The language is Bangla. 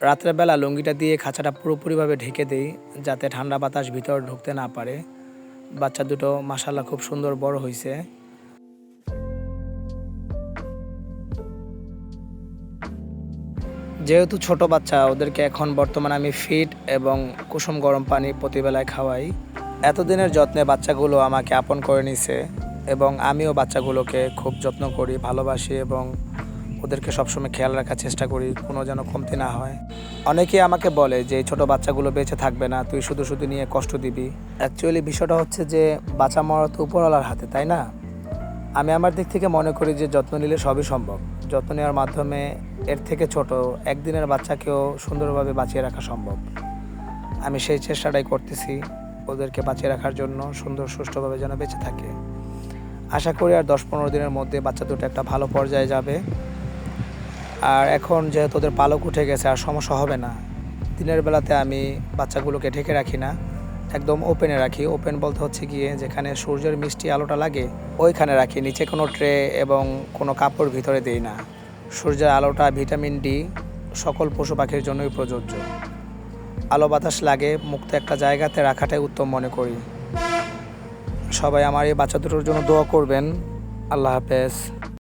রাত্রেবেলা লুঙ্গিটা দিয়ে খাঁচাটা পুরোপুরিভাবে ঢেকে দেই, যাতে ঠান্ডা বাতাস ভিতরে ঢুকতে না পারে। বাচ্চা দুটো মাশাআল্লাহ খুব সুন্দর বড় হয়েছে। যেহেতু ছোট বাচ্চা, ওদেরকে এখন বর্তমানে আমি ফিড এবং কুসুম গরম পানি প্রতিবেলায় খাওয়াই। এতদিনের যত্নে বাচ্চাগুলো আমাকে আপন করে নিছে এবং আমিও বাচ্চাগুলোকে খুব যত্ন করি, ভালোবাসি এবং ওদেরকে সবসময় খেয়াল রাখার চেষ্টা করি, কোনো যেন কমতি না হয়। অনেকেই আমাকে বলে যে এই ছোটো বাচ্চাগুলো বেঁচে থাকবে না, তুই শুধু শুধু নিয়ে কষ্ট দিবি। অ্যাকচুয়ালি বিষয়টা হচ্ছে যে বাচ্চা মরা তো উপরওয়ালার হাতে, তাই না? আমি আমার দিক থেকে মনে করি যে যত্ন নিলে সবই সম্ভব। যত্ন নেওয়ার মাধ্যমে এর থেকে ছোট একদিনের বাচ্চাকেও সুন্দরভাবে বাঁচিয়ে রাখা সম্ভব। আমি সেই চেষ্টাটাই করতেছি, ওদেরকে বাঁচিয়ে রাখার জন্য, সুন্দর সুষ্ঠুভাবে যেন বেঁচে থাকে। আশা করি আর 10-15 দিনের মধ্যে বাচ্চা দুটো একটা ভালো পর্যায়ে যাবে। আর এখন যেহেতু ওদের পালক উঠে গেছে, আর সমস্যা হবে না। দিনের বেলাতে আমি বাচ্চাগুলোকে ঢেকে রাখি না, একদম ওপেনে রাখি। ওপেন বলতে হচ্ছে গিয়ে যেখানে সূর্যের মিষ্টি আলোটা লাগে ওইখানে রাখি, নিচে কোনো ট্রে এবং কোনো কাপড় ভিতরে দিই না। সূর্যের আলোটা, ভিটামিন ডি সকল পশু পাখির জন্যই প্রযোজ্য। আলো বাতাস লাগে মুক্ত একটা জায়গাতে রাখাটাই উত্তম মনে করি। সবাই আমার এই বাচ্চা দুটোর জন্য দোয়া করবেন। আল্লাহ হাফেজ।